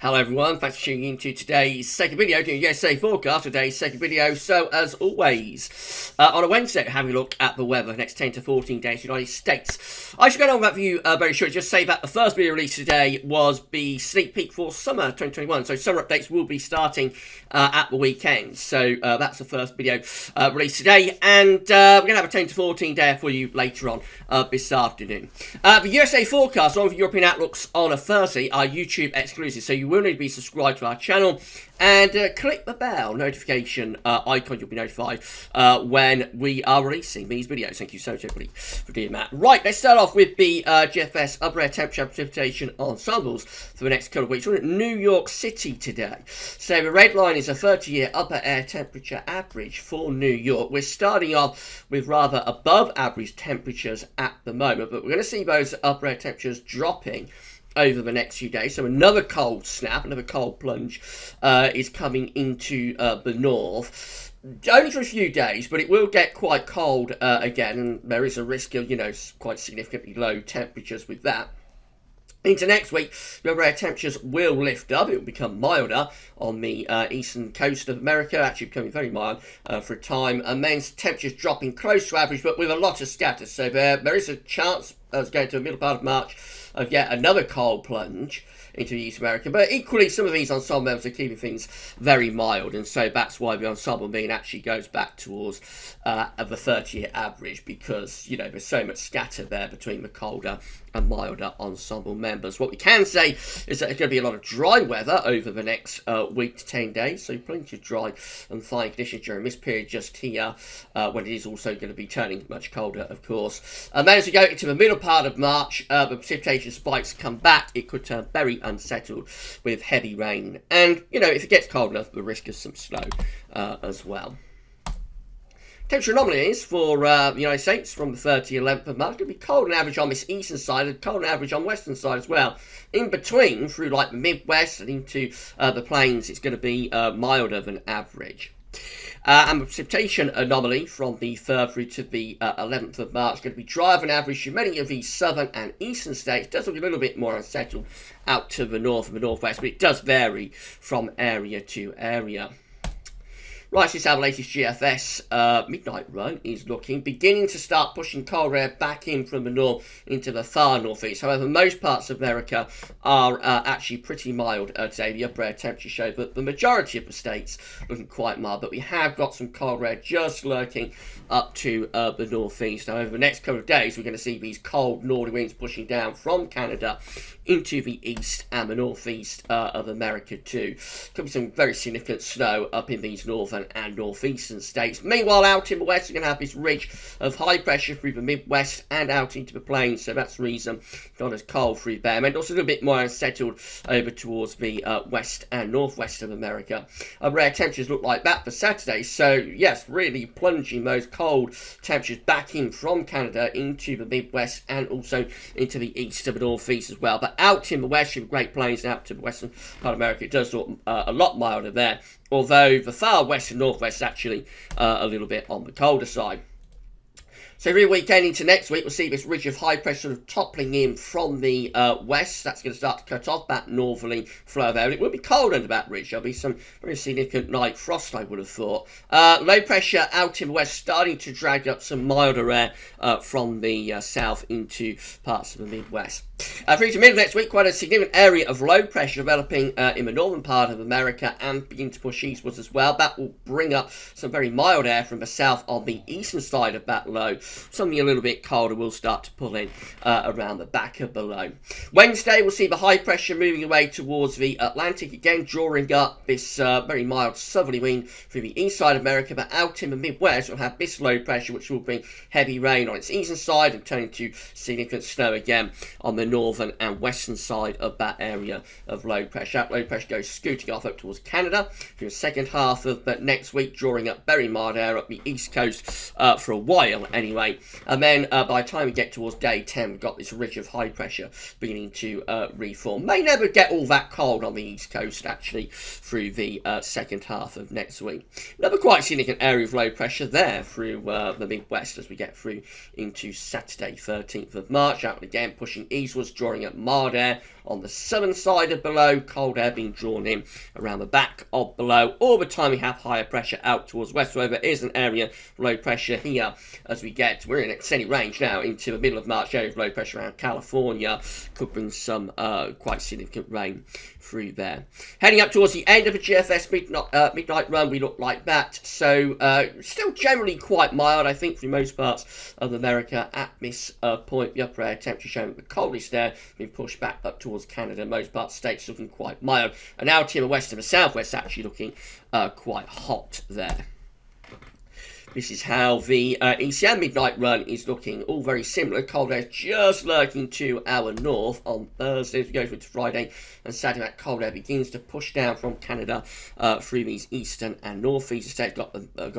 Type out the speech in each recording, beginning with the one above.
Hello everyone, thanks for tuning in to today's second video, doing USA forecast, today's second video. So as always, on a Wednesday, having a look at the weather, next 10 to 14 days in the United States. I should go on that view very shortly, just say that the first video released today was the sneak peek for summer 2021. So summer updates will be starting at the weekend. So that's the first video released today, and we're going to have a 10 to 14 day for you later on this afternoon. The USA forecast on the European outlooks on a Thursday are YouTube exclusive, so you will need to be subscribed to our channel and click the bell notification icon. You'll be notified when we are releasing these videos. Thank you so much, everybody, for doing that. Right, let's start off with the GFS upper air temperature precipitation ensembles for the next couple of weeks. We're at New York City today. So the red line is a 30-year upper air temperature average for New York. We're starting off with rather above average temperatures at the moment, but we're going to see those upper air temperatures dropping over the next few days. So another cold snap, another cold plunge is coming into the north. Only for a few days, but it will get quite cold again, and there is a risk of, quite significantly low temperatures with that. Into next week, the upper air temperatures will lift up. It will become milder on the eastern coast of America, actually becoming very mild for a time. And then temperatures dropping close to average, but with a lot of scatter. So there is a chance, as going to the middle part of March, of yet another cold plunge into East America. But equally, some of these ensemble members are keeping things very mild, and so that's why the ensemble mean actually goes back towards the 30-year average, because there's so much scatter there between the colder and milder ensemble members. What we can say is that there's going to be a lot of dry weather over the next week to 10 days, so plenty of dry and fine conditions during this period just here, when it is also going to be turning much colder, of course. And then as we go into the middle part of March, the precipitation spikes come back. It could turn very unsettled with heavy rain, and if it gets cold enough, the risk of some snow as well. Temperature anomalies for the United States from the 30th of March. It's going to be cold on average on this eastern side and cold on average on the western side as well. In between, through like the Midwest and into the plains, it's going to be milder than average. And the precipitation anomaly from the 3rd through to the 11th of March is going to be drier than average in many of the southern and eastern states. It does look a little bit more unsettled out to the north and the northwest, but it does vary from area to area. Right, this is how the latest GFS midnight run is looking, beginning to start pushing cold air back in from the north into the far northeast. However, most parts of America are actually pretty mild today. The upper air temperature show that the majority of the states looking quite mild, but we have got some cold air just lurking up to the northeast. Now, over the next couple of days, we're going to see these cold northerly winds pushing down from Canada into the east and the northeast of America too. Could be some very significant snow up in these northern and northeastern states. Meanwhile, out in the west, we're going to have this ridge of high pressure through the Midwest and out into the plains, so that's the reason not as cold through there. And also a little bit more unsettled over towards the west and northwest of America. Rare temperatures look like that for Saturday, so yes, really plunging those cold temperatures back in from Canada into the Midwest and also into the east of the northeast as well. But out in the west, in the Great Plains, out to the western part of America, it does look a lot milder there, although the far west and northwest is actually a little bit on the colder side. So every weekend into next week, we'll see this ridge of high pressure sort of toppling in from the west. That's going to start to cut off that northerly flow there. And it will be cold under that ridge. There'll be some very significant night frost, I would have thought. Low pressure out in the west starting to drag up some milder air from the south into parts of the Midwest. Through to middle of next week, quite a significant area of low pressure developing in the northern part of America and begin to push eastwards as well. That will bring up some very mild air from the south on the eastern side of that low. Something a little bit colder will start to pull in around the back of the low. Wednesday, we'll see the high pressure moving away towards the Atlantic, again drawing up this very mild southerly wind through the east side of America, but out in the Midwest, we'll have this low pressure, which will bring heavy rain on its eastern side and turn into significant snow again on the northern and western side of that area of low pressure. That low pressure goes scooting off up towards Canada through the second half of next week, drawing up very mild air up the east coast for a while anyway. And then by the time we get towards day 10, we've got this ridge of high pressure beginning to reform. May never get all that cold on the east coast actually through the second half of next week. Another quite significant area of low pressure there through the Midwest as we get through into Saturday 13th of March. Out again pushing eastwards, drawing up mild air on the southern side of below, cold air being drawn in around the back of below. All the time we have higher pressure out towards west. So there is an area of low pressure here as we're in extended range now into the middle of March. Area of low pressure around California could bring some quite significant rain through there. Heading up towards the end of the GFS midnight run, we look like that. So still generally quite mild, I think, for most parts of America at this point. The upper air temperature showing the coldest air being pushed back up towards Canada. Most parts of the states looking quite mild, and out in the west and the southwest actually looking quite hot there. This is how the ECM midnight run is looking. All very similar. Cold air just lurking to our north on Thursday as we go through to Friday and Saturday. That cold air begins to push down from Canada through these eastern and northeast states. Got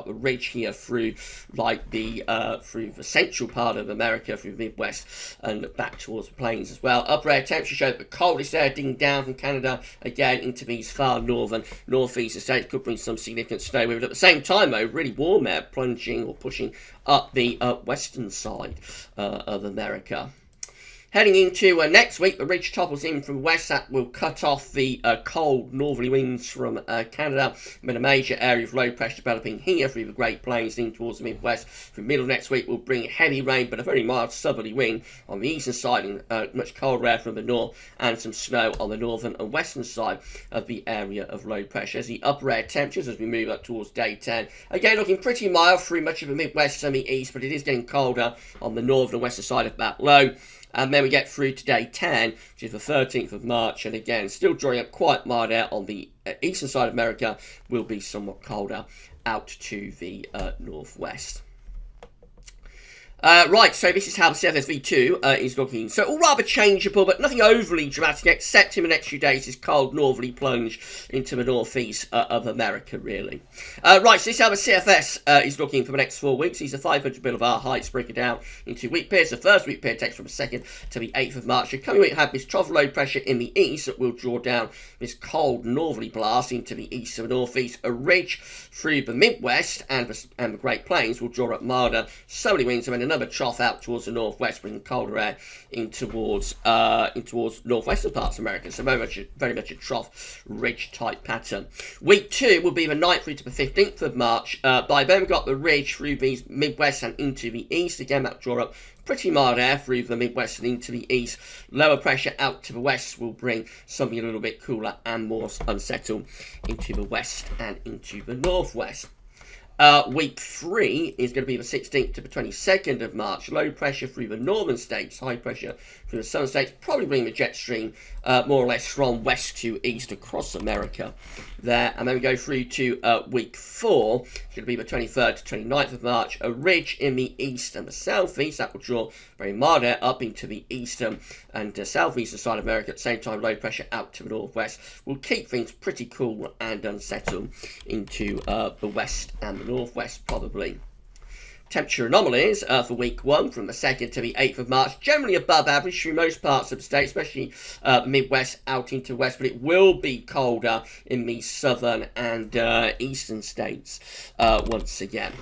the ridge here through like the through the central part of America, through the Midwest and back towards the plains as well. Upper air temperature show the coldest air digging down from Canada again into these far northern northeastern states. Could bring some significant snow with it. At the same time, though, really warm air plunging or pushing up the western side of America. Heading into next week, the ridge topples in from west. That will cut off the cold northerly winds from Canada. And a major area of low pressure developing here through the Great Plains in towards the Midwest. Through the middle of next week will bring heavy rain, but a very mild southerly wind on the eastern side, and much colder air from the north, and some snow on the northern and western side of the area of low pressure. As the upper air temperatures as we move up towards day 10, again looking pretty mild through much of the Midwest and the east, but it is getting colder on the northern and western side of that low. And then we get through to day 10, which is the 13th of March, and again, still drawing up quite mild air on the eastern side of America, will be somewhat colder out to the northwest. Right, so this is how the CFSV2 is looking. So all rather changeable, but nothing overly dramatic, except in the next few days, this cold northerly plunge into the northeast of America, really. Right, so this is how the CFS is looking for the next 4 weeks. These are 500 millibar heights, breaking down into week periods. The first week period takes from the 2nd to the 8th of March. The coming week have this trough low pressure in the east that will draw down this cold northerly blast into the east and northeast. A ridge through the Midwest and the Great Plains will draw up milder southerly winds, and then another trough out towards the northwest, bringing colder air in towards northwestern parts of America. So very much a trough ridge type pattern. Week 2 will be the 9th through to the 15th of March. By then we've got the ridge through the Midwest and into the east. Again, that will draw up pretty mild air through the Midwest and into the east. Lower pressure out to the west will bring something a little bit cooler and more unsettled into the west and into the northwest. Week 3 is going to be the 16th to the 22nd of March. Low pressure through the northern states, high pressure through the southern states, probably bring the jet stream more or less from west to east across America there. And then we go through to week 4, which is going to be the 23rd to 29th of March. A ridge in the east and the southeast that will draw very mild air up into the eastern and southeastern side of America. At the same time, low pressure out to the northwest will keep things pretty cool and unsettled into the west and the northwest probably. Temperature anomalies for week 1 from the 2nd to the 8th of March, generally above average through most parts of the state, especially the Midwest out into west, but it will be colder in the southern and eastern states once again.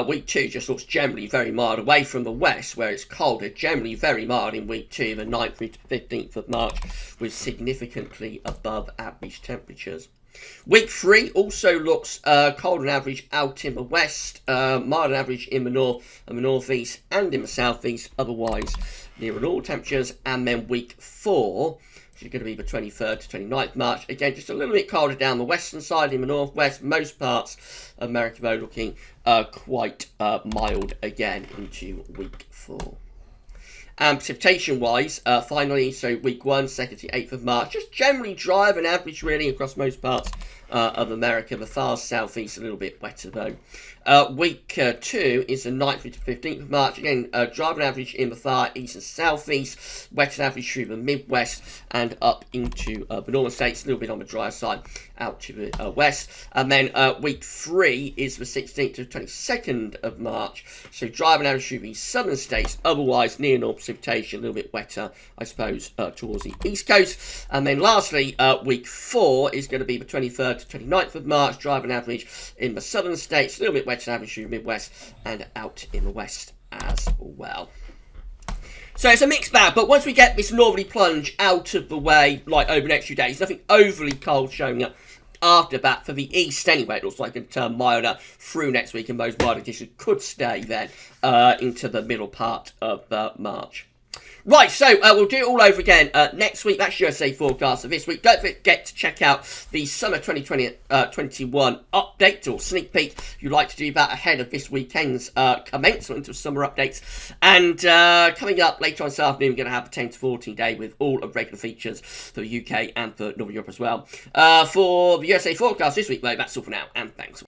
Week 2 just looks generally very mild away from the west where it's colder, generally very mild in week 2, the 9th through to the 15th of March, with significantly above average temperatures. Week 3 also looks cold on average out in the west, mild on average in the north and the northeast and in the southeast, otherwise near normal temperatures. And then week 4, which is going to be the 23rd to 29th March, again just a little bit colder down the western side in the northwest. Most parts of America though looking quite mild again into week 4. Precipitation wise, finally, so week 1, 2nd to 8th of March, just generally dry of an average really across most parts of America. The far southeast a little bit wetter though. Week 2 is the 9th to 15th of March, again dry of an average in the far east and southeast, wet an average through the Midwest and up into the northern states, a little bit on the drier side out to the west. And then week 3 is the 16th to 22nd of March, so dry of an average through the southern states, otherwise near normal precipitation, a little bit wetter I suppose towards the east coast. And then lastly, week 4 is going to be the 23rd to 29th of March, dry of an average in the southern states, a little bit wetter than average through the Midwest and out in the west as well. So it's a mixed bag, but once we get this northerly plunge out of the way, like over the next few days, nothing overly cold showing up after that for the east anyway. It looks like it'll turn milder through next week, and those milder conditions could stay then into the middle part of March. Right, so we'll do it all over again next week. That's your USA forecast for this week. Don't forget to check out the summer 2020-21 update or sneak peek. If you'd like to do that ahead of this weekend's commencement of summer updates. And coming up later on this afternoon, we're going to have a 10 to 14 day with all of regular features for the UK and for Northern Europe as well. For the USA forecast this week, though, that's all for now, and thanks.